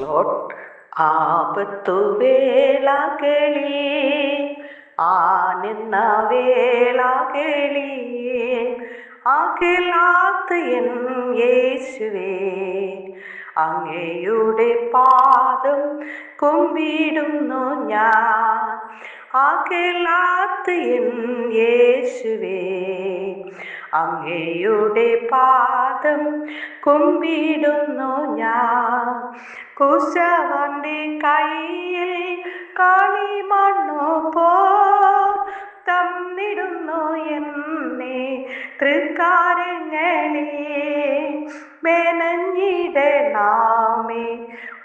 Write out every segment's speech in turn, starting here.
Lord. ആപത്തു വേളകളിൽ ആനിന്ന വേളകളിൽ അകലാത്ത N യേശുവേ, അങ്ങയുടെ പാദം കുമ്പിടുന്നു ഞാൻ. അകലാത്ത എൻ യേശുവേ, അങ്ങയുടെ പാദം കുമ്പിടുന്നു ഞാൻ. കുശവന്റെ കയ്യിൽ കളിമണ്ണു പോ തന്നിടുന്നു എന്നെ തൃക്കാരങ്ങളിൽ. മെനഞ്ഞിടണമേ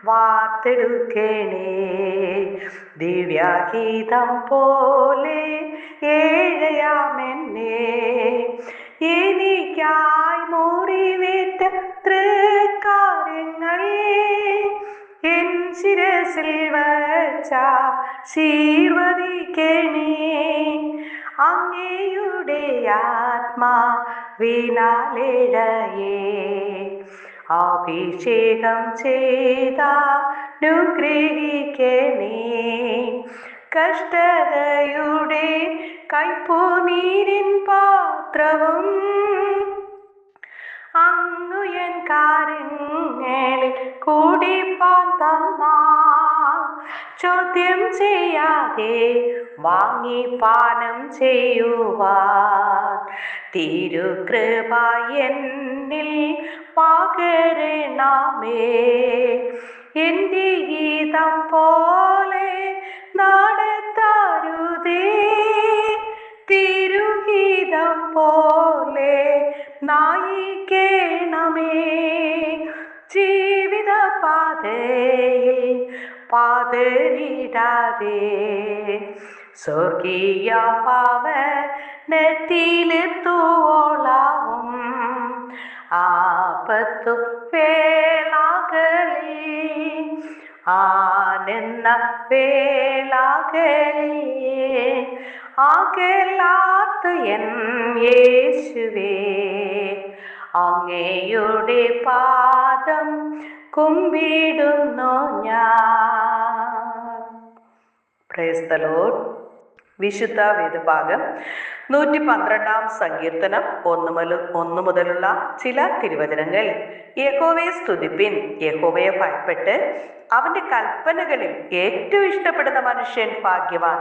വാർത്തെടുക്കണേ ദിവ്യഗീതം പോലെ ഏഴയാമെന്നെ. എനിക്കായി മുറിവേറ്റ തൃക്കാരങ്ങൾ എൻ ശിരസിൽ വച്ചാശീർവദിക്കണേ. അങ്ങയുടെ ആത്മാവിനാലിഴയേ അഭിഷേകം ചെയ്താനുഗ്രഹിക്കണേ. കഷ്ടതയുടെ കയ്പുനീരിൻ പാത്രവും അങ്ങു എൻ കാര്യങ്ങളിൽ കുടിപ്പാൻ തന്നാൽ ചോദ്യം ചെയ്യാതെ വാങ്ങി പാനം ചെയ്യുവാൻ തിരുകൃപ എന്നിൽ പകരണമേ. എൻ്റെ ഗീതം പോലെ നടത്തരുതേ, തിരുഗീതം പോലെ നയിക്കണമേ. ജീവിത പാതയിൽ പാതരിടാതെ സ്വർഗീയ ഭവനത്തിലെത്തുവോളവും ആപത്തു വേളകളിൽ ആനന്ദ വേളകളിൽ അകലാത്ത എൻ യേശുവേ, അങ്ങയുടെ പാദം കുമ്പിടുന്നു ഞാൻ. Praise the Lord. വിശുദ്ധ വേദഭാഗം 112 സങ്കീർത്തനം 1 മുതലുള്ള ചില തിരുവചനങ്ങൾ. യഹോവയെ സ്തുതിപ്പിൻ, യഹോവയെ ഭയപ്പെട്ട് അവന്റെ കൽപ്പനകളിൽ ഏറ്റവും ഇഷ്ടപ്പെടുന്ന മനുഷ്യൻ ഭാഗ്യവാൻ.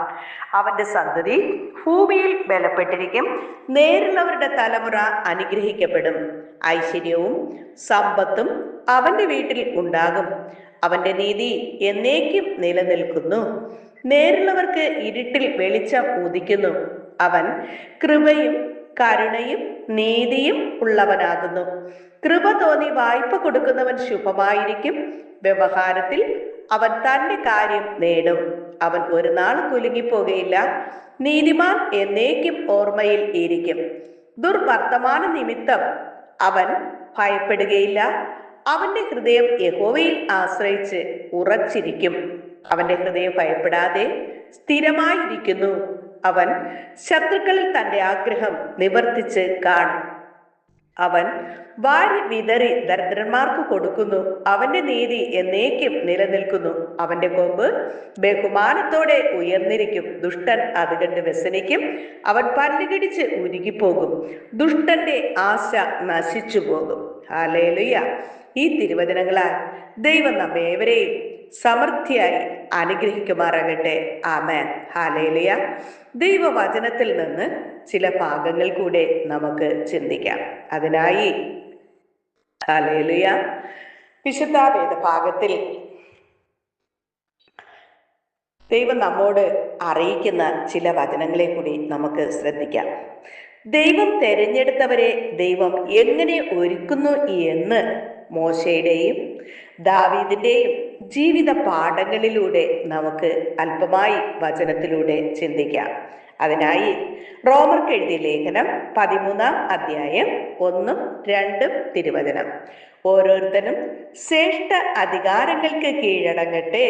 അവന്റെ സന്തതി ഭൂമിയിൽ ബലപ്പെട്ടിരിക്കും, നേരുള്ളവരുടെ തലമുറ അനുഗ്രഹിക്കപ്പെടും. ഐശ്വര്യവും സമ്പത്തും അവന്റെ വീട്ടിൽ ഉണ്ടാകും. അവന്റെ നീതി എന്നേക്കും നിലനിൽക്കുന്നു. നേരുള്ളവർക്ക് ഇരുട്ടിൽ വെളിച്ചം ഉദിക്കുന്നു. അവൻ കൃപയും കരുണയും നീതിയും ഉള്ളവനാകുന്നു. കൃപ തോന്നി വായ്പ കൊടുക്കുന്നവൻ ശുഭമായിരിക്കും. വ്യവഹാരത്തിൽ അവൻ തന്റെ കാര്യം നേടും. അവൻ ഒരു നാൾ കുലുങ്ങിപ്പോകുകയില്ല. നീതിമാൻ എന്നേക്കും ഓർമ്മയിൽ ഇരിക്കും. ദുർവർത്തമാന നിമിത്തം അവൻ ഭയപ്പെടുകയില്ല. അവന്റെ ഹൃദയം യഹോവയിൽ ആശ്രയിച്ച് ഉറച്ചിരിക്കും. അവന്റെ ഹൃദയം ഭയപ്പെടാതെ സ്ഥിരമായിരിക്കുന്നു. അവൻ ശത്രുക്കളിൽ തന്റെ ആഗ്രഹം നിവർത്തിച്ച് കാണും. അവൻ വാരി വിതറി ദരിദ്രന്മാർക്ക് കൊടുക്കുന്നു. അവന്റെ നീതി എന്നേക്കും നിലനിൽക്കുന്നു. അവന്റെ കൊമ്പ് ബഹുമാനത്തോടെ ഉയർന്നിരിക്കും. ദുഷ്ടൻ അത് കണ്ട് വ്യസനിക്കും. അവൻ പല്ലുകടിച്ച് ഉരുകിപ്പോകും. ദുഷ്ടന്റെ ആശ നശിച്ചു പോകും. ഹല്ലേലൂയ. ഈ തിരുവചനങ്ങളാൽ ദൈവം നമ്മേവരെയും സമൃദ്ധിയായി അനുഗ്രഹിക്കുമാറാകട്ടെ. ആമേൻ. ഹല്ലേലൂയ. ദൈവവചനത്തിൽ നിന്ന് ചില ഭാഗങ്ങൾ കൂടെ നമുക്ക് ചിന്തിക്കാം. അതിനായി ഹല്ലേലൂയ വിശുദ്ധ വേദഭാഗത്തിൽ ദൈവം നമ്മോട് അറിയിക്കുന്ന ചില വചനങ്ങളെ കൂടി നമുക്ക് ശ്രദ്ധിക്കാം. ദൈവം തെരഞ്ഞെടുത്തവരെ ദൈവം എങ്ങനെ ഒരുക്കുന്നു എന്ന് മോശയുടെയും ദാവീദിന്റെയും ജീവിത പാഠങ്ങളിലൂടെ നമുക്ക് അല്പമായി വചനത്തിലൂടെ ചിന്തിക്കാം. അതിനായി റോമർക്ക് എഴുതിയ ലേഖനം 13-ാം അധ്യായം 1-2 തിരുവചനം. ഓരോരുത്തരും ശ്രേഷ്ഠ അധികാരങ്ങൾക്ക് കീഴടങ്ങട്ടെ.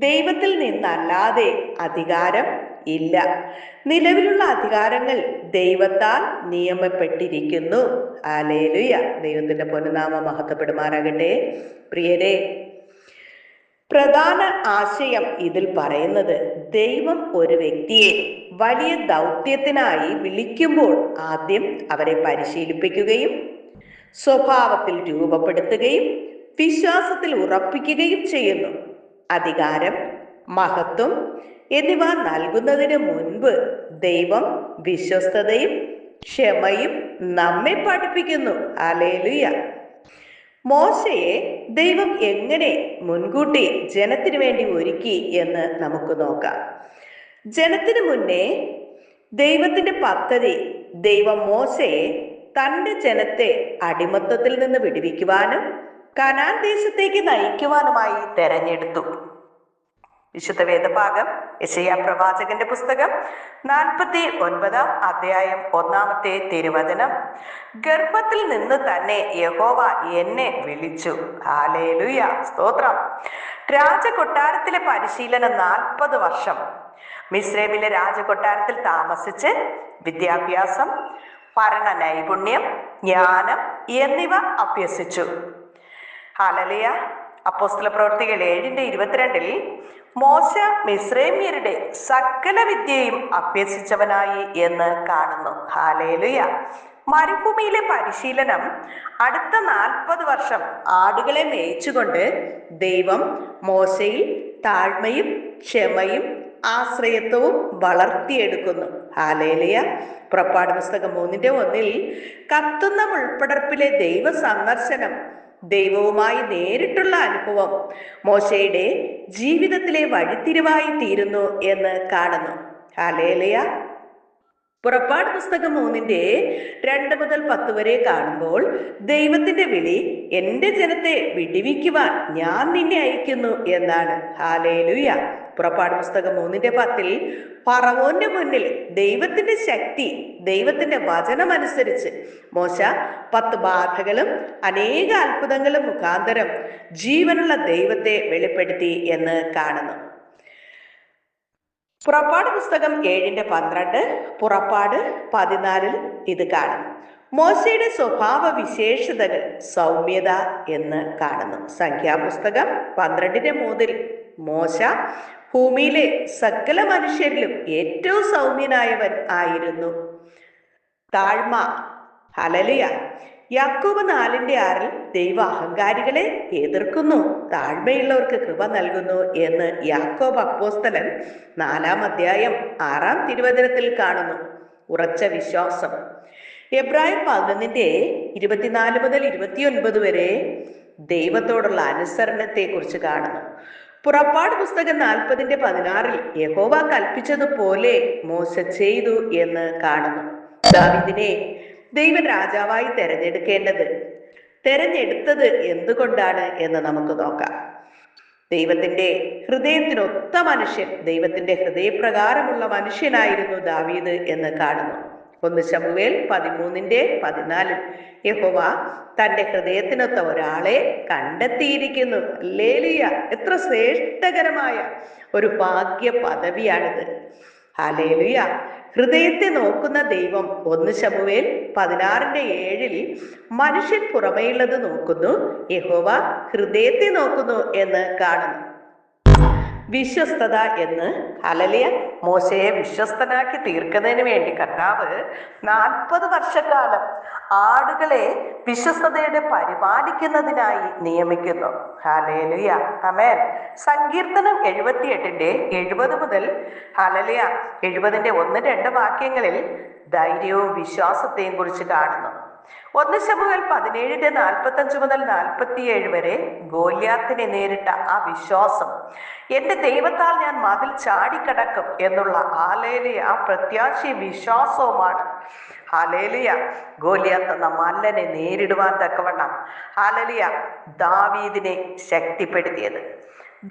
ദൈവത്തിൽ നിന്നല്ലാതെ അധികാരം ഇല്ല. നിലവിലുള്ള അധികാരങ്ങൾ ദൈവത്താൽ നിയമപ്പെട്ടിരിക്കുന്നു. ഹല്ലേലൂയ. ദൈവത്തിന്റെ പൊന്നുനാമം മഹത്വപ്പെടുമാറാകട്ടെ. പ്രിയരെ, പ്രധാന ആശയം ഇതിൽ പറയുന്നത്, ദൈവം ഒരു വ്യക്തിയെ വലിയ ദൗത്യത്തിനായി വിളിക്കുമ്പോൾ ആദ്യം അവരെ പരിശീലിപ്പിക്കുകയും സ്വഭാവത്തിൽ രൂപപ്പെടുത്തുകയും വിശ്വാസത്തിൽ ഉറപ്പിക്കുകയും ചെയ്യുന്നു. അധികാരം, മഹത്വം എന്നിവ നൽകുന്നതിന് മുൻപ് ദൈവം വിശ്വസ്തതയും ക്ഷമയും നമ്മെ പഠിപ്പിക്കുന്നു. ഹല്ലേലൂയ. മോശയെ ദൈവം എങ്ങനെ മുൻകൂട്ടി ജനത്തിനു വേണ്ടി ഒരുക്കി എന്ന് നമുക്ക് നോക്കാം. ജനത്തിനു മുന്നേ ദൈവത്തിന്റെ പദ്ധതി, ദൈവം മോശയെ തന്റെ ജനത്തെ അടിമത്തത്തിൽ നിന്ന് വിടുവിക്കുവാനും കനാൻ ദേശത്തേക്ക് നയിക്കുവാനുമായി തെരഞ്ഞെടുത്തു. വിശുദ്ധ വേദഭാഗം യെശയ്യാ പ്രവാചകന്റെ പുസ്തകം 49 അധ്യായം 1 തിരുവചനം. ഗർഭത്തിൽ നിന്ന് തന്നെ യഹോവ എന്നെ വിളിച്ചു. ഹല്ലേലൂയ, സ്തോത്രം. രാജകൊട്ടാരത്തിലെ പരിശീലനം 40 വർഷം. മിസ്രൈമിലെ രാജകൊട്ടാരത്തിൽ താമസിച്ച് വിദ്യാഭ്യാസം, ഭരണ നൈപുണ്യം, ജ്ഞാനം എന്നിവ അഭ്യസിച്ചു. ഹല്ലേലൂയ. അപ്പോസ്തല പ്രവൃത്തികൾ 7:22 മോശ മിസ്രൈമ്യരുടെ സകല വിദ്യയും അഭ്യസിച്ചവനായി എന്ന് കാണുന്നു. ഹല്ലേലൂയ. മരുഭൂമിയിലെ പരിശീലനം അടുത്ത 40 വർഷം ആടുകളെ മേയിച്ചുകൊണ്ട് ദൈവം മോശയിൽ താഴ്മയും ക്ഷമയും ആശ്രയത്വവും വളർത്തിയെടുക്കുന്നു. ഹല്ലേലൂയ. പുറപ്പാട് പുസ്തകം 3:1 കത്തുന്ന മുൾപ്പടർപ്പിലെ ദൈവ സന്ദർശനം, ദൈവവുമായി നേരിട്ടുള്ള അനുഭവം മോശയുടെ ജീവിതത്തിലെ വഴിത്തിരിവായി തീരുന്നു എന്ന് കാണുന്നു. ഹല്ലേലൂയ. പുറപ്പാട് പുസ്തകം 3:2-10 വരെ കാണുമ്പോൾ ദൈവത്തിന്റെ വിളി, എന്റെ ജനത്തെ വിടുവിക്കുവാൻ ഞാൻ നിന്നെ അയക്കുന്നു എന്നാണ്. ഹല്ലേലൂയ. പുറപ്പാട് പുസ്തകം 3:10 ഫറവോന്റെ മുന്നിൽ ദൈവത്തിന്റെ ശക്തി, ദൈവത്തിന്റെ വചനമനുസരിച്ച് മോശ 10 ബാധകളും അനേക അത്ഭുതങ്ങളും മുഖാന്തരം ജീവനുള്ള ദൈവത്തെ വെളിപ്പെടുത്തി എന്ന് കാണുന്നു. പുറപ്പാട് പുസ്തകം 7:12, പുറപ്പാട് 14 ഇത് കാണുന്നു. മോശയുടെ സ്വഭാവ വിശേഷതകൾ സൗമ്യത എന്ന് കാണുന്നു. സംഖ്യാപുസ്തകം 12:3 മോശ ഭൂമിയിലെ സകല മനുഷ്യരിലും ഏറ്റവും സൗമ്യനായവൻ ആയിരുന്നു. താഴ്മ. ഹല്ലേലൂയ. യാക്കോബ് 4:6 ദൈവ അഹങ്കാരികളെ എതിർക്കുന്നു, താഴ്മയുള്ളവർക്ക് കൃപ നൽകുന്നു എന്ന് യാക്കോബ് അപ്പോസ്തലൻ 4 അധ്യായം 6 തിരുവചനത്തിൽ കാണുന്നു. ഉറച്ച വിശ്വാസം. എബ്രായർ 11:24 മുതൽ 29 വരെ ദൈവത്തോടുള്ള അനുസരണത്തെ കുറിച്ച് കാണുന്നു. പുറപ്പാട് പുസ്തകം 40:16 യഹോവ കൽപ്പിച്ചതുപോലെ മോശ ചെയ്തു എന്ന് കാണുന്നു. ദാവീദിനെ ദൈവം രാജാവായി തെരഞ്ഞെടുത്തത് എന്തുകൊണ്ടാണ് എന്ന് നമുക്ക് നോക്കാം. ദൈവത്തിന്റെ ഹൃദയത്തിനൊത്ത മനുഷ്യൻ, ദൈവത്തിന്റെ ഹൃദയപ്രകാരമുള്ള മനുഷ്യനായിരുന്നു ദാവീദ് എന്ന് കാണുന്നു. 1 ശമൂവേൽ 13:14 യഹോവ തന്റെ ഹൃദയത്തിനൊത്ത ഒരാളെ കണ്ടെത്തിയിരിക്കുന്നു. ഹല്ലേലൂയ. എത്ര ശ്രേഷ്ഠകരമായ ഒരു ഭാഗ്യ പദവിയാണിത്. ഹല്ലേലൂയ. ഹൃദയത്തെ നോക്കുന്ന ദൈവം 1 ശമൂവേൽ 16:7 മനുഷ്യൻ പുറമേയുള്ളത് നോക്കുന്നു, യഹോവ ഹൃദയത്തെ നോക്കുന്നു എന്ന് കാണുന്നു. വിശ്വസ്തത എന്ന്. ഹല്ലേലൂയ. മോശയെ വിശ്വസ്തനാക്കി തീർക്കുന്നതിന് വേണ്ടി കർത്താവ് 40 വർഷക്കാലം ആടുകളെ വിശ്വസ്തതയോടെ പരിപാലിക്കുന്നതിനായി നിയമിക്കുന്നു. ഹല്ലേലൂയ. ആമേൻ. സങ്കീർത്തനം 78:70 മുതൽ ഹല്ലേലൂയ 70:1-2 വാക്യങ്ങളിൽ ധൈര്യവും വിശ്വാസത്തെയും കുറിച്ച് കാണുന്നു. 1 ശമൂവേൽ 17:45 മുതൽ 47 വരെ ഗോല്യാത്തിനെ നേരിട്ട ആ വിശ്വാസം, എന്റെ ദൈവത്താൽ ഞാൻ മതിൽ ചാടിക്കടക്കും എന്നുള്ള ഹല്ലേലൂയ ആ പ്രത്യാശയും വിശ്വാസവുമാണ് ഹല്ലേലൂയ ഗോല്യാത്ത് എന്ന മല്ലനെ നേരിടുവാൻ തക്കവണ്ണം ഹല്ലേലൂയ ദാവീദിനെ ശക്തിപ്പെടുത്തിയത്.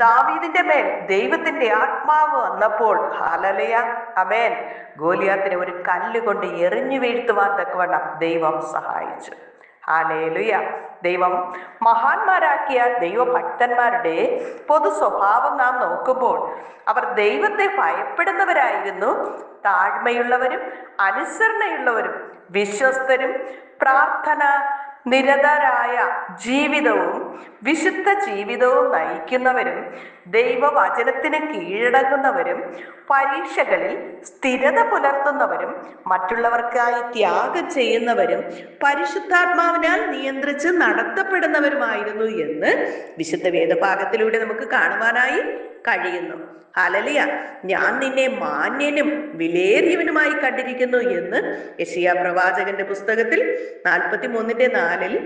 ദാവീദിന്റെ മേൽ ദൈവത്തിന്റെ ആത്മാവ് വന്നപ്പോൾ ഹല്ലേലൂയ ആമേൻ ഗോലിയാത്തിനെ ഒരു കല്ലുകൊണ്ട് എറിഞ്ഞു വീഴ്ത്തുവാൻ തക്കവണ്ണം ദൈവം സഹായിച്ചു. ഹല്ലേലൂയ. ദൈവം മഹാന്മാരാക്കിയ ദൈവഭക്തന്മാരുടെ പൊതു സ്വഭാവം നാം നോക്കുമ്പോൾ അവർ ദൈവത്തെ ഭയപ്പെടുന്നവരായിരുന്നു. താഴ്മയുള്ളവരും അനുസരണയുള്ളവരും വിശ്വസ്തരും പ്രാർത്ഥന നിരതരായ ജീവിതവും വിശുദ്ധ ജീവിതവും നയിക്കുന്നവരും ദൈവവചനത്തിന് കീഴടങ്ങുന്നവരും പരീക്ഷകളിൽ സ്ഥിരത പുലർത്തുന്നവരും മറ്റുള്ളവർക്കായി ത്യാഗം ചെയ്യുന്നവരും പരിശുദ്ധാത്മാവിനാൽ നിയന്ത്രിച്ച് നടത്തപ്പെടുന്നവരുമായിരുന്നു എന്ന് വിശുദ്ധ വേദഭാഗത്തിലൂടെ നമുക്ക് കാണുവാനായി കഴിയുന്നു. ഹല്ലേലൂയ. ഞാൻ നിന്നെ മാന്യനും വിലയേറിയവനുമായി കണ്ടിരിക്കുന്നു എന്ന് യെശയ്യാ പ്രവാചകന്റെ പുസ്തകത്തിൽ 43:4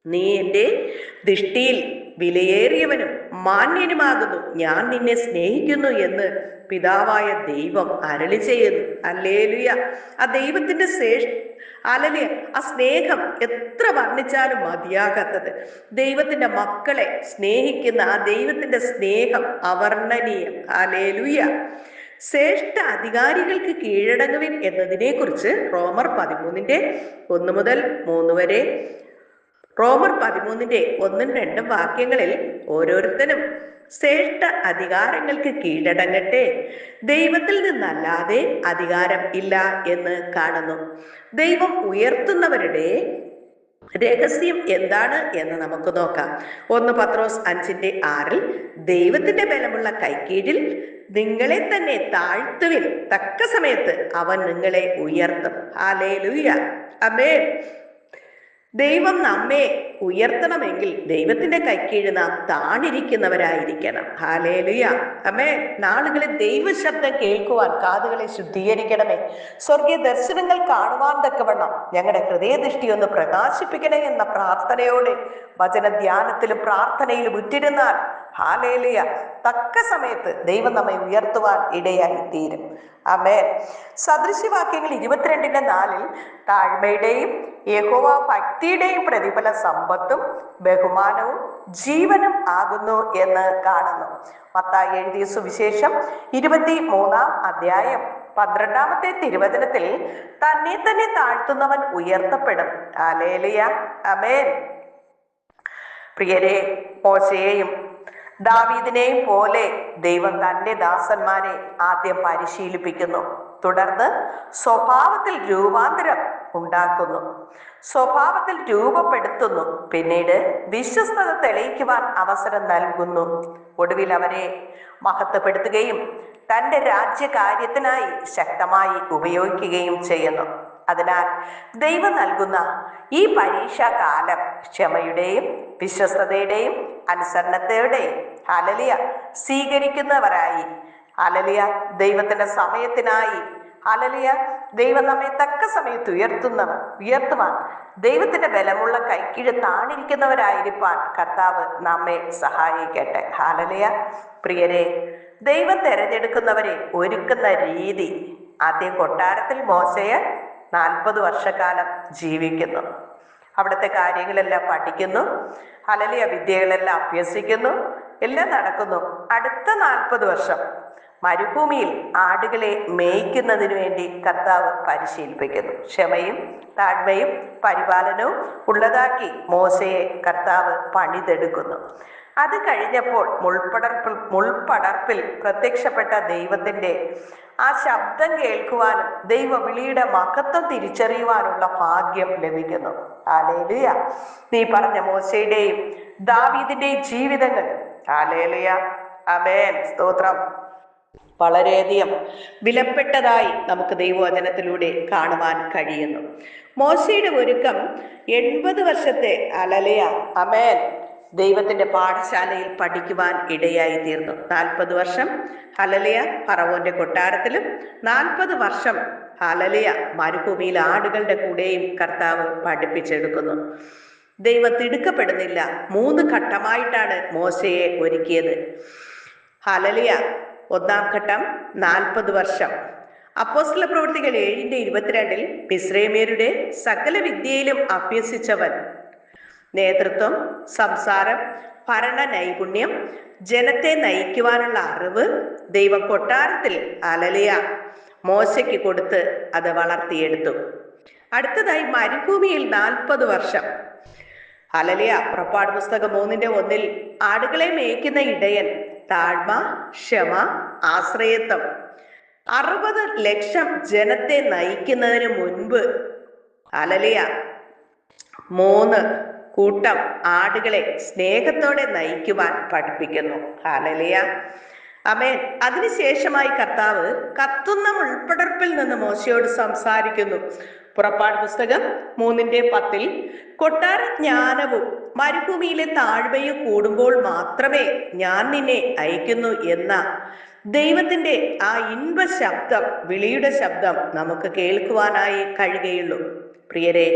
നീ എൻ്റെ ദൃഷ്ടിയിൽ വിലയേറിയവനും മാന്യനുമാകുന്നു, ഞാൻ നിന്നെ സ്നേഹിക്കുന്നു എന്ന് പിതാവായ ദൈവം അരുളി ചെയ്യുന്നു. ഹല്ലേലൂയ. ആ ദൈവത്തിന്റെ ഹല്ലേലൂയ, ആ സ്നേഹം എത്ര വർണ്ണിച്ചാലും മതിയാകാത്തത്. ദൈവത്തിന്റെ മക്കളെ സ്നേഹിക്കുന്ന ആ ദൈവത്തിന്റെ സ്നേഹം അവർണ്ണനീയം. ഹല്ലേലൂയ. ശ്രേഷ്ഠ അധികാരികൾക്ക് കീഴടങ്ങുവിൻ എന്നതിനെ കുറിച്ച് റോമർ 13:1 മുതൽ 3 വരെ, റോമർ 13:1-2 വാക്യങ്ങളിൽ ഓരോരുത്തരും ശ്രേഷ്ഠ അധികാരങ്ങൾക്ക് കീഴടങ്ങട്ടെ, ദൈവത്തിൽ നിന്നല്ലാതെ അധികാരം ഇല്ല എന്ന് കാണുന്നു. ദൈവം ഉയർത്തുന്നവരുടെ രഹസ്യം എന്താണ് എന്ന് നമുക്ക് നോക്കാം. 1 പത്രോസ് 5:6 ദൈവത്തിന്റെ ബലമുള്ള കൈക്കീഴിൽ നിങ്ങളെ തന്നെ താഴ്ത്തുവിൻ, തക്ക സമയത്ത് അവൻ നിങ്ങളെ ഉയർത്തും. ഹല്ലേലൂയ. ആമേൻ. ദൈവം നമ്മെ ഉയർത്തണമെങ്കിൽ ദൈവത്തിന്റെ കൈക്കീഴ് നാം താണിരിക്കുന്നവരായിരിക്കണം. ഹല്ലേലൂയ. ആമേൻ. നാളുകളിൽ ദൈവശബ്ദം കേൾക്കുവാൻ കാതുകളെ ശുദ്ധീകരിക്കണമേ. സ്വർഗീയ ദർശനങ്ങൾ കാണുവാൻ തക്കവണ്ണം ഞങ്ങളുടെ ഹൃദയദൃഷ്ടി ഒന്ന് പ്രകാശിപ്പിക്കണേ എന്ന പ്രാർത്ഥനയോടെ വചന ധ്യാനത്തിലും പ്രാർത്ഥനയിലും ഉറ്റിരുന്നാൽ ഹല്ലേലൂയ, തക്ക സമയത്ത് ദൈവം നമ്മെ ഉയർത്തുവാൻ ഇടയായി തീരും. ആമേൻ. സദൃശ്യവാക്യങ്ങൾ 22:4 താഴ്മയുടെയും യഹോവ ഭക്തിയുടെയും പ്രതിഫല സമ്പത്തും ബഹുമാനവും ജീവനും ആകുന്നു എന്ന് കാണുന്നു. മത്തായി എഴുതിയ സുവിശേഷം 23-ാം 12-ാമത്തെ തിരുവചനത്തിൽ തന്നെ തന്നെ താഴ്ത്തുന്നവൻ ഉയർത്തപ്പെടും. ഹല്ലേലൂയ. ആമേൻ. പ്രിയരെ, മോശയെയും ദാവീദിനെയും പോലെ ദൈവം തന്റെ ദാസന്മാരെ ആദ്യം പരിശീലിപ്പിക്കുന്നു, തുടർന്ന് സ്വഭാവത്തിൽ രൂപാന്തരം ഉണ്ടാക്കുന്നു, സ്വഭാവത്തിൽ രൂപപ്പെടുത്തുന്നു, പിന്നീട് വിശ്വസ്തത തെളിയിക്കുവാൻ അവസരം നൽകുന്നു, ഒടുവിൽ അവരെ മഹത്വപ്പെടുത്തുകയും തന്റെ രാജ്യകാര്യത്തിനായി ശക്തമായി ഉപയോഗിക്കുകയും ചെയ്യുന്നു. അതിനാൽ ദൈവം നൽകുന്ന ഈ പരീക്ഷാകാലം ക്ഷമയുടെയും വിശ്വസ്തതയുടെയും അനുസരണതയുടെയും ഹല്ലേലൂയ സ്വീകരിക്കുന്നവരായി, ഹല്ലേലൂയ, ദൈവത്തിന്റെ സമയത്തിനായി, ഹല്ലേലൂയ, ദൈവം നമ്മെ തക്ക സമയത്ത് ഉയർത്തുവാൻ ദൈവത്തിന്റെ ബലമുള്ള കൈക്കീഴ് താണിരിക്കുന്നവരായിരിക്കാൻ കർത്താവ് നമ്മെ സഹായിക്കട്ടെ. ഹല്ലേലൂയ. പ്രിയരെ, ദൈവം തെരഞ്ഞെടുക്കുന്നവരെ ഒരുക്കുന്ന രീതി, ആദ്യം കൊട്ടാരത്തിൽ മോശയെ 40 വർഷക്കാലം ജീവിക്കുന്നു, അവിടുത്തെ കാര്യങ്ങളെല്ലാം പഠിക്കുന്നു, ഹല്ലേലൂയ, വിദ്യകളെല്ലാം അഭ്യസിക്കുന്നു, എല്ലാം നടക്കുന്നു. അടുത്ത 40 വർഷം മരുഭൂമിയിൽ ആടുകളെ മേയ്ക്കുന്നതിന് വേണ്ടി കർത്താവ് പരിശീലിപ്പിക്കുന്നു. ക്ഷമയും താഴ്മയും പരിപാലനവും ഉള്ളതാക്കി മോശയെ കർത്താവ് പണിതെടുക്കുന്നു. അത് കഴിഞ്ഞപ്പോൾ മുൾപടർപ്പിൽ പ്രത്യക്ഷപ്പെട്ട ദൈവത്തിന്റെ ആ ശബ്ദം കേൾക്കുവാനും ദൈവവിളിയുടെ മഹത്വം തിരിച്ചറിയുവാനുള്ള ഭാഗ്യം ലഭിക്കുന്നു. ഹല്ലേലൂയ. നീ പറഞ്ഞ മോശയുടെയും ദാവീദിന്റെയും ജീവിതങ്ങൾ, ഹല്ലേലൂയ, ആമേൻ, സ്തോത്രം, വളരെയധികം വിലപ്പെട്ടതായി നമുക്ക് ദൈവവചനത്തിലൂടെ കാണുവാൻ കഴിയുന്നു. മോശയുടെ ഒരുക്കം 80 വർഷത്തെ, ഹല്ലേലൂയ, ആമേൻ, ദൈവത്തിന്റെ പാഠശാലയിൽ പഠിക്കുവാൻ ഇടയായി തീർന്നു. 40 വർഷം ഹല്ലേലൂയ ഫറവോന്റെ കൊട്ടാരത്തിലും 40 വർഷം ഹല്ലേലൂയ മരുഭൂമിയിൽ ആടുകളുടെ കൂടെയും കർത്താവ് പഠിപ്പിച്ചെടുക്കുന്നു. ദൈവം തിടുക്കപ്പെടുന്നില്ല. 3 ഘട്ടമായിട്ടാണ് മോശയെ ഒരുക്കിയത്. ഹല്ലേലൂയ. 1-ാം ഘട്ടം 40 വർഷം. അപ്പോസ്തല പ്രവൃത്തികൾ 7:22 മിസ്രയീമ്യരുടെ സകല വിദ്യയിലും അഭ്യസിച്ചവൻ, നേതൃത്വം, സംസാരം, ഭരണ നൈപുണ്യം, ജനത്തെ നയിക്കുവാനുള്ള അറിവ് ദൈവം കൊട്ടാരത്തിൽ ഹല്ലേലൂയ മോശയ്ക്ക് കൊടുത്ത് അത് വളർത്തിയെടുത്തു. അടുത്തതായി മരുഭൂമിയിൽ 40 വർഷം. ഹല്ലേലൂയ. പുറപ്പാട് പുസ്തകം 3:1 ആടുകളെ മേയ്ക്കുന്ന ഇടയൻ, താഴ്മ, ക്ഷമ, ആശ്രയത്വം. 60 ലക്ഷം ജനത്തെ നയിക്കുന്നതിന് മുൻപ് ഹല്ലേലൂയ 3 കൂട്ടം ആടുകളെ സ്നേഹത്തോടെ നയിക്കുവാൻ പഠിപ്പിക്കുന്നു. ഹല്ലേലൂയ, ആമേൻ. അതിനുശേഷമായി കർത്താവ് കത്തുന്ന മുൾപ്പടർപ്പിൽ നിന്ന് മോശയോട് സംസാരിക്കുന്നു. പുറപ്പാട് പുസ്തകം 3:10 കൊട്ടാര ജ്ഞാനവും മരുഭൂമിയിലെ താഴ്മയും കൂടുമ്പോൾ മാത്രമേ ഞാൻ നിന്നെ അയക്കുന്നു എന്ന ദൈവത്തിന്റെ ആ ഇൻപ ശബ്ദം, വിളിയുടെ ശബ്ദം നമുക്ക് കേൾക്കുവാനായി കഴിയുകയുള്ളൂ. പ്രിയരെ,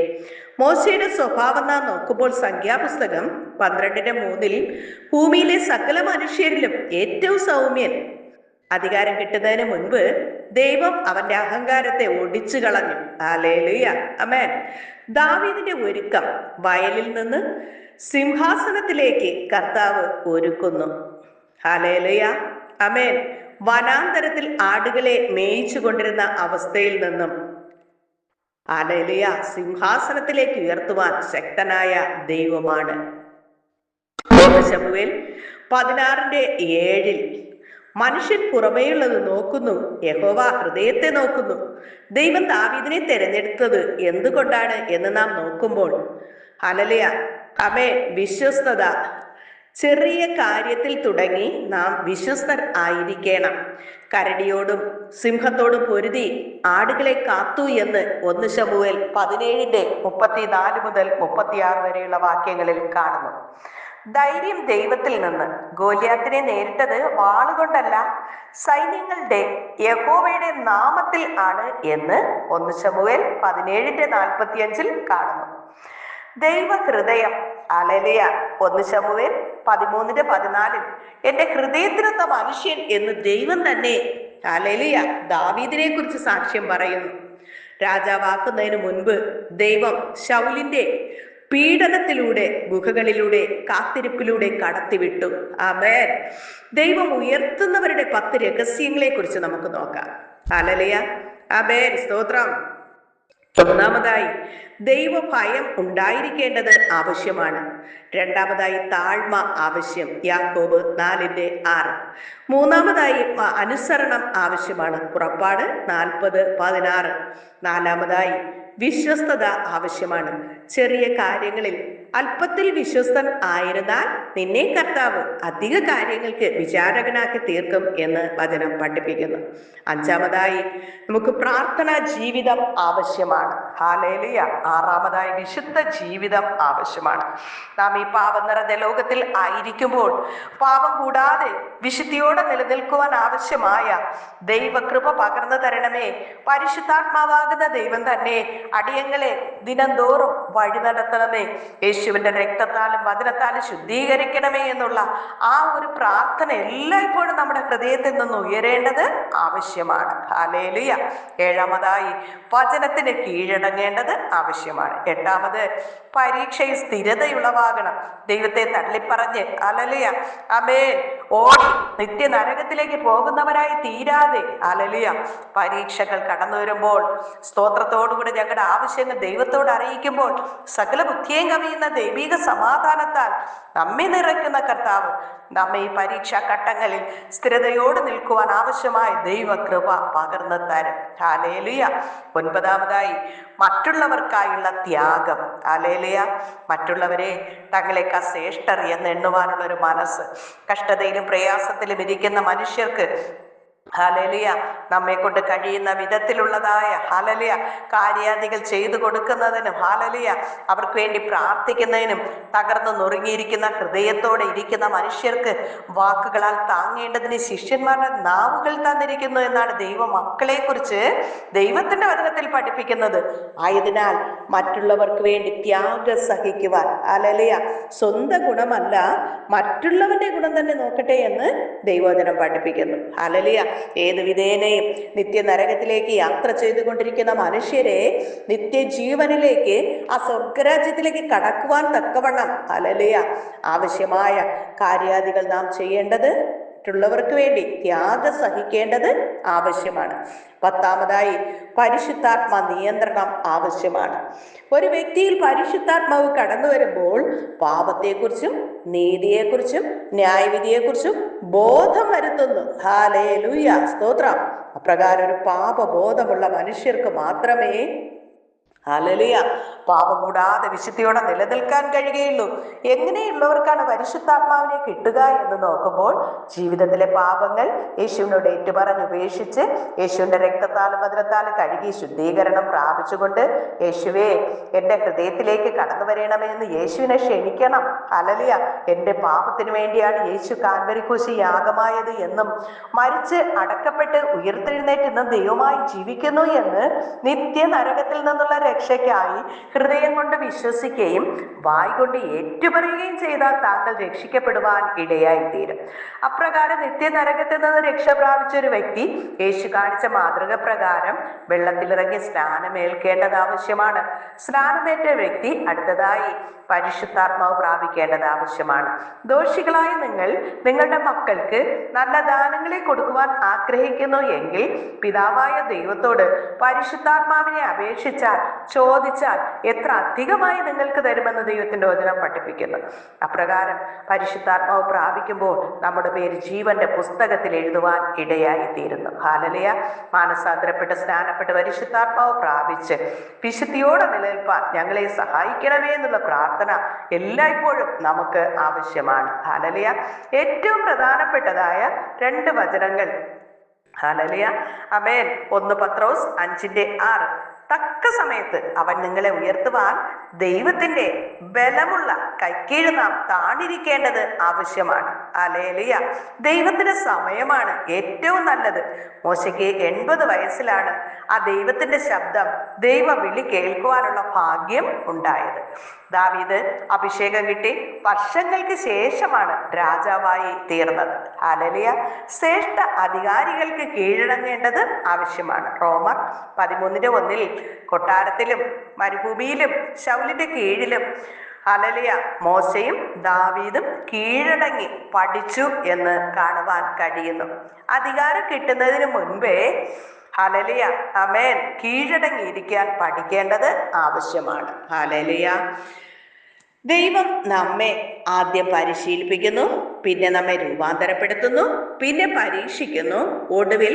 മോശയുടെ സ്വഭാവം നാം നോക്കുമ്പോൾ സംഖ്യാപുസ്തകം 12:3 ഭൂമിയിലെ സകല മനുഷ്യരിലും ഏറ്റവും സൗമ്യൻ, അധികാരം കിട്ടുന്നതിന് മുൻപ് ദൈവം അവന്റെ അഹങ്കാരത്തെ ഒടിച്ചു കളഞ്ഞു. ഹല്ലേലൂയ, ആമേൻ. ദാവീദിന്റെ ഒരുക്കം, വയലിൽ നിന്ന് സിംഹാസനത്തിലേക്ക് കർത്താവ് ഒരുക്കുന്നു. ഹല്ലേലൂയ, ആമേൻ. വനാന്തരത്തിൽ ആടുകളെ മേയിച്ചു കൊണ്ടിരുന്ന അവസ്ഥയിൽ നിന്നും ഹല്ലേലൂയ സിംഹാസനത്തിലേക്ക് ഉയർത്തുവാൻ ശക്തനായ ദൈവമാണ്. ശമൂവേൽ 16:7 മനുഷ്യൻ പുറമേയുള്ളത് നോക്കുന്നു, യഹോവ ഹൃദയത്തെ നോക്കുന്നു. ദൈവം ദാവീദിനെ തെരഞ്ഞെടുത്തത് എന്തുകൊണ്ടാണ് എന്ന് നാം നോക്കുമ്പോൾ ഹല്ലേലൂയ, ആമേൻ, വിശ്വസ്തത. ചെറിയ കാര്യത്തിൽ തുടങ്ങി നാം വിശ്വസ്തർ ആയിരിക്കണം. കരടിയോടും സിംഹത്തോടും പൊരുതി ആടുകളെ കാത്തു എന്ന് 1 ശമൂവേൽ 17:34 മുതൽ 36 വരെയുള്ള വാക്യങ്ങളിൽ കാണുന്നു. ധൈര്യം ദൈവത്തിൽ നിന്ന്. ഗോലിയാത്തിനെ നേരിട്ടത് വാളുകൊണ്ടല്ല, സൈന്യങ്ങളുടെ യഹോവയുടെ നാമത്തിൽ ആണ് എന്ന് 1 ശമൂവേൽ 17:45 കാണുന്നു. ദൈവഹൃദയം. ഹല്ലേലൂയ, 1 ശമൂവേൽ 13:14 എന്റെ ഹൃദയത്തിനൊത്ത മനുഷ്യൻ എന്ന് ദൈവം തന്നെ ഹല്ലേലൂയ ദാവീദിനെ കുറിച്ച് സാക്ഷ്യം പറയുന്നു. രാജാവാക്കുന്നതിന് മുൻപ് ദൈവം ശൗലിന്റെ പീഡനത്തിലൂടെ, ഗുഹകളിലൂടെ, കാത്തിരിപ്പിലൂടെ കടത്തിവിട്ടു. ആമേൻ. ദൈവം ഉയർത്തുന്നവരുടെ 10 രഹസ്യങ്ങളെ കുറിച്ച് നമുക്ക് നോക്കാം. ഹല്ലേലൂയ, ആമേൻ, സ്തോത്രം. ഒന്നാമതായി ദൈവഭയം ഉണ്ടായിരിക്കേണ്ടത് ആവശ്യമാണ്. രണ്ടാമതായി താഴ്മ ആവശ്യം, യാക്കോബ് 4:6. മൂന്നാമതായി അനുസരണം ആവശ്യമാണ്, പുറപ്പാട് 40:16. നാലാമതായി വിശ്വസ്തത ആവശ്യമാണ്. ചെറിയ കാര്യങ്ങളിൽ അല്പത്തിൽ വിശ്വസ്തൻ ആയിരുന്നാൽ നിന്നെ കർത്താവ് അധിക കാര്യങ്ങൾക്ക് വിചാരകനാക്കി തീർക്കും എന്ന് വചനം പഠിപ്പിക്കുന്നു. അഞ്ചാമതായി നമുക്ക് പ്രാർത്ഥനാ ജീവിതം ആവശ്യമാണ്. ഹല്ലേലൂയ. ആറാമതായി വിശുദ്ധ ജീവിതം ആവശ്യമാണ്. നാം ഈ പാപം നിറഞ്ഞ ലോകത്തിൽ ആയിരിക്കുമ്പോൾ പാപം കൂടാതെ വിശുദ്ധിയോടെ നിലനിൽക്കുവാൻ ആവശ്യമായ ദൈവകൃപ പകർന്നു തരണമേ. പരിശുദ്ധാത്മാവാകുന്ന ദൈവം തന്നെ അടിയങ്ങളെ ദിനംതോറും വഴി നടത്തണമേ. യേശുവിന്റെ രക്തത്താലും വചനത്താലും ശുദ്ധീകരിക്കണമേ എന്നുള്ള ആ ഒരു പ്രാർത്ഥന എല്ലായ്പ്പോഴും നമ്മുടെ ഹൃദയത്തിൽ നിന്ന് ഉയരേണ്ടത് ആവശ്യമാണ്. ഹല്ലേലൂയ. ഏഴാമതായി വചനത്തിന് കീഴടങ്ങേണ്ടത് ആവശ്യമാണ്. എട്ടാമത് പരീക്ഷയിൽ സ്ഥിരതയുളവാകണം. ദൈവത്തെ തള്ളിപ്പറഞ്ഞ് ഹല്ലേലൂയ, ആമേൻ, ഓടി നിത്യനരകത്തിലേക്ക് പോകുന്നവരായി തീരാതെ ഹല്ലേലൂയ പരീക്ഷകൾ കടന്നു വരുമ്പോൾ സ്തോത്രത്തോടുകൂടി ഞങ്ങളുടെ ആവശ്യങ്ങൾ ദൈവത്തോട് അറിയിക്കുമ്പോൾ സകല ബുദ്ധിയും കവിയുന്ന ദൈവിക സമാധാനത്താൽ നമ്മെ നിറയ്ക്കുന്ന കർത്താവ് നമ്മെ ഈ പരീക്ഷാ ഘട്ടങ്ങളിൽ സ്ഥിരതയോട് നിൽക്കുവാൻ ആവശ്യമായ ദൈവകൃപ പകർന്നു തരും. ഹല്ലേലൂയ. ഒൻപതാമതായി മറ്റുള്ളവർക്കായുള്ള ത്യാഗം. ഹല്ലേലൂയ. മറ്റുള്ളവരെ തങ്ങളെക്കാൾ ശ്രേഷ്ഠർ എന്ന് എണ്ണുവാനുള്ള ഒരു മനസ്സ്. കഷ്ടതയിലും പ്രയാസത്തിലും ഇരിക്കുന്ന മനുഷ്യർക്ക് ഹല്ലേലൂയ നമ്മെ കൊണ്ട് കഴിയുന്ന വിധത്തിലുള്ളതായ ഹല്ലേലൂയ കാര്യാദികൾ ചെയ്തു കൊടുക്കുന്നതിനും ഹല്ലേലൂയ അവർക്ക് വേണ്ടി പ്രാർത്ഥിക്കുന്നതിനും തകർന്നു നുറുങ്ങിയിരിക്കുന്ന ഹൃദയത്തോടെ ഇരിക്കുന്ന മനുഷ്യർക്ക് വാക്കുകളാൽ താങ്ങേണ്ടതിന് ശിഷ്യന്മാരുടെ നാവുകൾ തന്നിരിക്കുന്നു എന്നാണ് ദൈവ മക്കളെ കുറിച്ച് ദൈവത്തിന്റെ വചനത്തിൽ പഠിപ്പിക്കുന്നത്. ആയതിനാൽ മറ്റുള്ളവർക്ക് വേണ്ടി ത്യാഗം സഹിക്കുവാൻ ഹല്ലേലൂയ സ്വന്തം ഗുണമല്ല മറ്റുള്ളവന്റെ ഗുണം തന്നെ നോക്കട്ടെ എന്ന് ദൈവവചനം പഠിപ്പിക്കുന്നു. ഹല്ലേലൂയ. ഏത് വിധേനയും നിത്യനരകത്തിലേക്ക് യാത്ര ചെയ്തുകൊണ്ടിരിക്കുന്ന മനുഷ്യരെ നിത്യജീവനിലേക്ക് ആ സ്വർഗരാജ്യത്തിലേക്ക് കടക്കുവാൻ തക്കവണ്ണം ഹല്ലേലൂയ ആവശ്യമായ കാര്യാദികൾ നാം ചെയ്യേണ്ടത്, മറ്റുള്ളവർക്ക് വേണ്ടി ത്യാഗം സഹിക്കേണ്ടത് ആവശ്യമാണ്. പത്താമതായി പരിശുദ്ധാത്മ നിയന്ത്രണം ആവശ്യമാണ്. ഒരു വ്യക്തിയിൽ പരിശുദ്ധാത്മാവ് കടന്നു വരുമ്പോൾ പാപത്തെക്കുറിച്ചും നീതിയെക്കുറിച്ചും ന്യായവിധിയെക്കുറിച്ചും ബോധം വരുത്തുന്നു. ഹല്ലേലൂയ, സ്തോത്രം. അപ്രകാരം ഒരു പാപബോധമുള്ള മനുഷ്യർക്ക് മാത്രമേ ഹല്ലേലൂയ. പാപം കൂടാതെ വിശുദ്ധിയോടെ നിലനിൽക്കാൻ കഴിയുകയുള്ളൂ. എങ്ങനെയുള്ളവർക്കാണ് പരിശുദ്ധാത്മാവിനെ കിട്ടുക എന്ന് നോക്കുമ്പോൾ, ജീവിതത്തിലെ പാപങ്ങൾ യേശുവിനോട് ഏറ്റുപറഞ്ഞ് ഉപേക്ഷിച്ച് യേശുവിന്റെ രക്തത്താലും വചനത്താലും കഴുകി ശുദ്ധീകരണം പ്രാപിച്ചുകൊണ്ട്, യേശുവേ എന്റെ ഹൃദയത്തിലേക്ക് കടന്നു വരണമേ എന്ന് യേശുവിനെ ക്ഷണിക്കണം. ഹല്ലേലൂയ. എന്റെ പാപത്തിന് വേണ്ടിയാണ് യേശു കാൽവരി ക്രൂശിൽ യാഗമായത് എന്നും മരിച്ച് അടക്കപ്പെട്ട് ഉയർത്തെഴുന്നേറ്റ് ഇന്ന് ദൈവമായി ജീവിക്കുന്നു എന്ന് നിത്യ നരകത്തിൽ നിന്നുള്ള രക്ഷയ്ക്കായി ഹൃദയം കൊണ്ട് വിശ്വസിക്കുകയും വായ് കൊണ്ട് ഏറ്റുപറയുകയും ചെയ്താൽ താങ്കൾ രക്ഷിക്കപ്പെടുവാൻ ഇടയായി തീരും. അപ്രകാരം നിത്യ നരകത്തിൽ നിന്ന് രക്ഷ പ്രാപിച്ച ഒരു വ്യക്തി യേശു കാണിച്ച മാതൃക പ്രകാരം വെള്ളത്തിലിറങ്ങി സ്നാനമേൽക്കേണ്ടത് ആവശ്യമാണ്. സ്നാനമേറ്റ വ്യക്തി അടുത്തതായി പരിശുദ്ധാത്മാവ് പ്രാപിക്കേണ്ടത് ആവശ്യമാണ്. ദോഷികളായ നിങ്ങൾ നിങ്ങളുടെ മക്കൾക്ക് നല്ല ദാനങ്ങളെ കൊടുക്കുവാൻ ആഗ്രഹിക്കുന്നു എങ്കിൽ പിതാവായ ദൈവത്തോട് പരിശുദ്ധാത്മാവിനെ അപേക്ഷിച്ചാൽ, ചോദിച്ചാൽ എത്ര അധികമായി നിങ്ങൾക്ക് തരുമെന്ന് ദൈവത്തിന്റെ വചനം പഠിപ്പിക്കുന്നു. അപ്രകാരം പരിശുദ്ധാത്മാവ് പ്രാപിക്കുമ്പോൾ നമ്മുടെ പേര് ജീവന്റെ പുസ്തകത്തിൽ എഴുതുവാൻ ഇടയായി തീരുന്നു. ഹല്ലേലൂയ. മാനസാന്തരപ്പെട്ട് സ്നാനപ്പെട്ട് പരിശുദ്ധാത്മാവ് പ്രാപിച്ച് വിശുദ്ധിയോടെ നിലനിൽപ്പാൻ ഞങ്ങളെ സഹായിക്കണമേ എന്നുള്ള പ്രാർത്ഥന എല്ലായ്പ്പോഴും നമുക്ക് ആവശ്യമാണ്. ഹല്ലേലൂയ. ഏറ്റവും പ്രധാനപ്പെട്ടതായ 2 വചനങ്ങൾ. ഹല്ലേലൂയ. ആമേൻ. 1 പത്രോസ് 5:6. തക്ക സമയത്ത് അവൻ നിങ്ങളെ ഉയർത്തുവാൻ ദൈവത്തിന്റെ ബലമുള്ള കൈക്കീഴ് നാം താണിരിക്കേണ്ടത് ആവശ്യമാണ്. ഹല്ലേലൂയ. ദൈവത്തിന്റെ സമയമാണ് ഏറ്റവും നല്ലത്. മോശയ്ക്ക് 80 വയസ്സിലാണ് ആ ദൈവത്തിന്റെ ശബ്ദം, ദൈവ വിളി കേൾക്കുവാനുള്ള ഭാഗ്യം ഉണ്ടായത്. ദാവീദ് അഭിഷേകം കിട്ടി വർഷങ്ങൾക്ക് ശേഷമാണ് രാജാവായി തീർന്നത്. ഹല്ലേലൂയ. ശ്രേഷ്ഠ അധികാരികൾക്ക് കീഴടങ്ങേണ്ടത് ആവശ്യമാണ്. റോമർ 13:1 കൊട്ടാരത്തിലും മരുഭൂമിയിലും ശൗലിന്റെ കീഴിലും ഹല്ലേലൂയ മോശയും ദാവീദും കീഴടങ്ങി പഠിച്ചു എന്ന് കാണുവാൻ കഴിയുന്നു. അധികാരം കിട്ടുന്നതിന് മുൻപേ ഹല്ലേലൂയ ആമേൻ കീഴടങ്ങിയിരിക്കാൻ പഠിക്കേണ്ടത് ആവശ്യമാണ്. ഹല്ലേലൂയ. ദൈവം നമ്മെ ആദ്യം പരിശീലിപ്പിക്കുന്നു, പിന്നെ നമ്മെ രൂപാന്തരപ്പെടുത്തുന്നു, പിന്നെ പരീക്ഷിക്കുന്നു, ഒടുവിൽ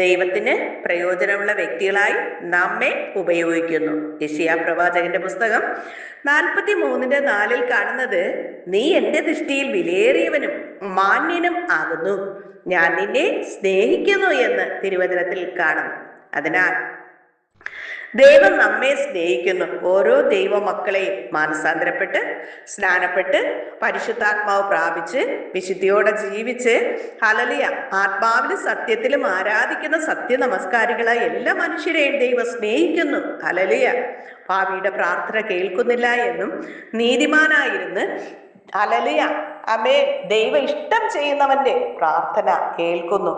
ദൈവത്തിന് പ്രയോജനമുള്ള വ്യക്തികളായി നമ്മെ ഉപയോഗിക്കുന്നു. യെശയ്യാ പ്രവാചകന്റെ പുസ്തകം 43:4 കാണുന്നത്, നീ എന്റെ ദൃഷ്ടിയിൽ വിലയേറിയവനും മാന്യനും ആകുന്നു, ഞാൻ നിന്നെ സ്നേഹിക്കുന്നു എന്ന് തിരുവചനത്തിൽ കാണുന്നു. അതിനാൽ ദൈവം നമ്മെ സ്നേഹിക്കുന്നു. ഓരോ ദൈവ മക്കളെയും മാനസാന്തരപ്പെട്ട് സ്നാനപ്പെട്ട് പരിശുദ്ധാത്മാവ് പ്രാപിച്ച് വിശുദ്ധിയോടെ ജീവിച്ച് ഹല്ലേലൂയ ആത്മാവിലും സത്യത്തിലും ആരാധിക്കുന്ന സത്യ നമസ്കാരികളായ എല്ലാ മനുഷ്യരെയും ദൈവം സ്നേഹിക്കുന്നു. ഹല്ലേലൂയ. പാപിയുടെ പ്രാർത്ഥന കേൾക്കുന്നില്ല എന്നും നീതിമാനായിരുന്ന് ഹല്ലേലൂയ ആമേൻ ദൈവ ഇഷ്ടം ചെയ്യുന്നവന്റെ പ്രാർത്ഥന കേൾക്കുന്നു.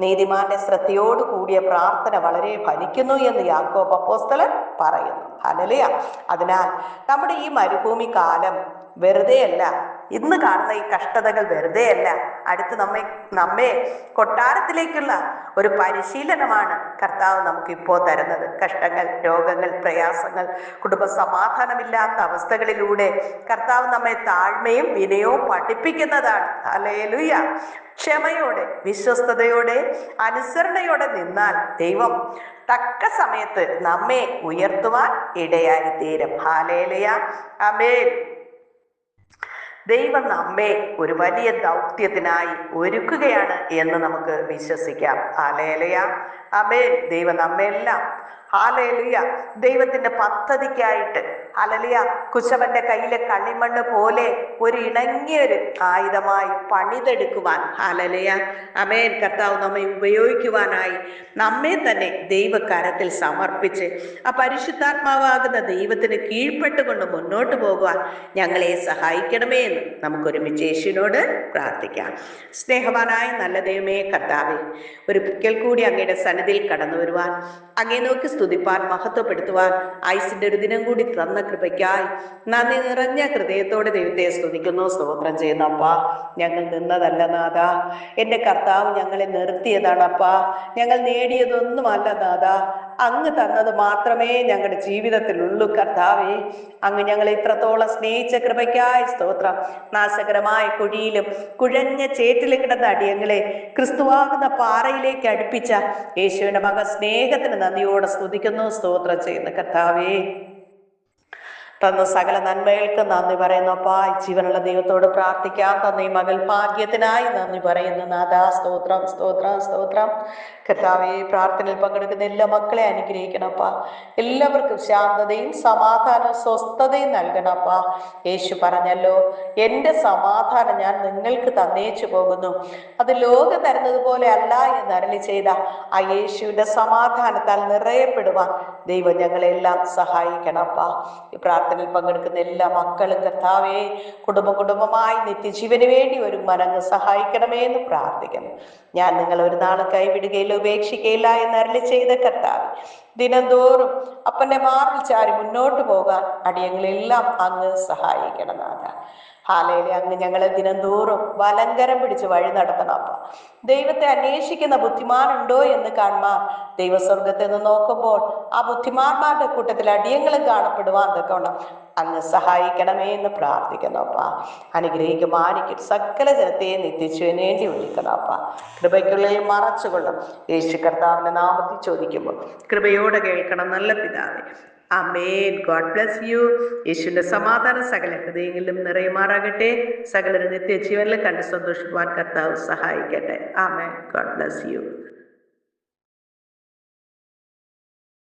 നീതിമാന്റെ ശ്രദ്ധയോട് കൂടിയ പ്രാർത്ഥന വളരെ ഫലിക്കുന്നു എന്ന് യാക്കോബ് അപ്പോസ്തലൻ പറയുന്നു. ഹല്ലേലൂയ. അതിനാൽ നമ്മുടെ ഈ മരുഭൂമി കാലം വെറുതെയല്ല. ഇന്ന് കാണുന്ന ഈ കഷ്ടതകൾ വെറുതെയല്ല. അടുത്ത് നമ്മെ കൊട്ടാരത്തിലേക്കുള്ള ഒരു പരിശീലനമാണ് കർത്താവ് നമുക്ക് ഇപ്പോൾ തരുന്നത്. കഷ്ടങ്ങൾ, രോഗങ്ങൾ, പ്രയാസങ്ങൾ, കുടുംബ സമാധാനമില്ലാത്ത അവസ്ഥകളിലൂടെ കർത്താവ് നമ്മെ താഴ്മയും വിനയവും പഠിപ്പിക്കുന്നതാണ്. ഹല്ലേലൂയ. ക്ഷമയോടെ, വിശ്വസ്തയോടെ, അനുസരണയോടെ നിന്നാൽ ദൈവം തക്ക സമയത്ത് നമ്മെ ഉയർത്തുവാൻ ഇടയായി തീരും. ഹല്ലേലൂയ. ആമേൻ. ദൈവം നമ്മെ ഒരു വലിയ ദൗത്യത്തിനായി ഒരുക്കുകയാണ് എന്ന് നമുക്ക് വിശ്വസിക്കാം. ഹല്ലേലൂയ. ആമേൻ. ദൈവം നമ്മെല്ലാം ഹല്ലേലൂയ ദൈവത്തിന്റെ പദ്ധതിക്കായിട്ട് ഹല്ലേലൂയ കുശവന്റെ കയ്യിലെ കളിമണ്ണ് പോലെ ഒരു ഇണങ്ങിയൊരു ആയുധമായി പണിതെടുക്കുവാൻ ഹല്ലേലൂയ ആമേൻ കർത്താവ് നമ്മെ ഉപയോഗിക്കുവാനായി നമ്മെ തന്നെ ദൈവകരത്തിൽ സമർപ്പിച്ച് ആ പരിശുദ്ധാത്മാവാകുന്ന ദൈവത്തിന് കീഴ്പ്പെട്ടുകൊണ്ട് മുന്നോട്ട് പോകുവാൻ ഞങ്ങളെ സഹായിക്കണമേ എന്ന് നമുക്കൊരുമിച്ച് യേശുവിനോട് പ്രാർത്ഥിക്കാം. സ്നേഹവാനായ നല്ല ദൈവമേ കർത്താവേ, ഒരിക്കൽ കൂടി അങ്ങയുടെ സന്നിധിയിൽ കടന്നു വരുവാൻ, അങ്ങേ നോക്കി സ്തുതിപ്പാൻ, മഹത്വപ്പെടുത്തുവാൻ ആയുസിന്റെ ഒരു ദിനം കൂടി തന്ന കൃപയ്ക്കായി നന്ദി നിറഞ്ഞ ഹൃദയത്തോടെ ദൈവത്തെ സ്തുതിക്കുന്നു, സ്തോത്രം ചെയ്യുന്നു. അപ്പാ, ഞങ്ങൾ നിന്നതല്ല നാഥ, എന്റെ കർത്താവ് ഞങ്ങളെ നിർത്തിയതാണ്. അപ്പാ, ഞങ്ങൾ നേടിയതൊന്നുമല്ല നാഥ, അങ്ങ് തന്നത് മാത്രമേ ഞങ്ങളുടെ ജീവിതത്തിലുള്ളൂ കർത്താവേ. അങ്ങ് ഞങ്ങളെ ഇത്രത്തോളം സ്നേഹിച്ച കൃപയ്ക്കായി സ്തോത്രം. നാശകരമായ കുഴിയിലും കുഴഞ്ഞ ചേറ്റിലും കിടന്ന അടിയങ്ങളെ ക്രിസ്തുവാകുന്ന പാറയിലേക്ക് അടുപ്പിച്ച യേശുവിന്റെ മക സ്നേഹത്തിന് നന്ദിയോടെ സ്തുതിക്കുന്നു, സ്തോത്രം ചെയ്യുന്നു കർത്താവേ. തന്ന സകല നന്മകൾക്ക് നന്ദി പറയുന്നു അപ്പാ. ജീവനുള്ള ദൈവത്തോട് പ്രാർത്ഥിക്കാൻ തന്ന ഈ മകൾ ഭാഗ്യത്തിനായി നന്ദി പറയുന്നു നാഥാ. സ്തോത്രം, സ്തോത്രം, സ്തോത്രം കർത്താവേ. പ്രാർത്ഥനയിൽ പങ്കെടുക്കുന്ന എല്ലാ മക്കളെ അനുഗ്രഹിക്കണപ്പാ. എല്ലാവർക്കും ശാന്തതയും സമാധാനവും സ്വസ്ഥതയും നൽകണപ്പാ. യേശു പറഞ്ഞല്ലോ, എൻ്റെ സമാധാനം ഞാൻ നിങ്ങൾക്ക് തന്നേച്ചു പോകുന്നു, അത് ലോകം തരുന്നത് പോലെ അല്ല എന്ന് അരുളി ചെയ്ത ആ യേശുവിൻ്റെ സമാധാനത്താൽ നിറയപ്പെടുവാൻ ദൈവം ഞങ്ങളെല്ലാം സഹായിക്കണപ്പാ. ഈ പ്രാർത്ഥനയിൽ പങ്കെടുക്കുന്ന എല്ലാ മക്കളും കർത്താവേ കുടുംബമായി നിത്യജീവന് വേണ്ടി ഒരു മനങ്ങ് സഹായിക്കണമേ എന്ന് പ്രാർത്ഥിക്കുന്നു. ഞാൻ നിങ്ങൾ ഒരു നാളും കൈവിടുകയില്ല ഉപേക്ഷിക്കയില്ല എന്ന് അരുളി ചെയ്ത കർത്താവ്, ദിനംതോറും അപ്പന്റെ മാറിൽ ചാരി മുന്നോട്ട് പോകാൻ അടിയങ്ങളെല്ലാം അങ്ങ് സഹായിക്കണം നാഥ. ഹാലേലൂയ. അങ്ങ് ഞങ്ങളെ ദിനംതോറും വലങ്കരം പിടിച്ച് വഴി നടത്തണം അപ്പ. ദൈവത്തെ അന്വേഷിക്കുന്ന ബുദ്ധിമാനുണ്ടോ എന്ന് കാണുവാൻ ദൈവസ്വർഗത്തിൽ നിന്ന് നോക്കുമ്പോൾ ആ ബുദ്ധിമാന്മാരുടെ കൂട്ടത്തിൽ അടിയങ്ങളും കാണപ്പെടുവാൻ തക്കവണ്ണം അങ്ങ് സഹായിക്കണമേ എന്ന് പ്രാർത്ഥിക്കുന്നു അപ്പ. അനുഗ്രഹിക്കും ആനിക്കും സകല ജനത്തെയും നിത്യജീവന് വേണ്ടി ഒരുക്കണം അപ്പ. കൃപയ്ക്കുള്ളിൽ മറച്ചുകൊള്ളും യേശു കർത്താവിന്റെ നാമത്തിൽ ചോദിക്കുമ്പോൾ കൃപയോടെ കേൾക്കണം നല്ല പിതാവേ. ആമേൻ. God bless you. യേശുവിന്റെ സമാധാനം സകല ഹൃദയങ്ങളിലും നിറയുമാറാകട്ടെ. സകലരും നിത്യജീവനിൽ കണ്ട് സന്തോഷിക്കുവാൻ കർത്താവ് സഹായിക്കട്ടെ. ആമേൻ. God bless U.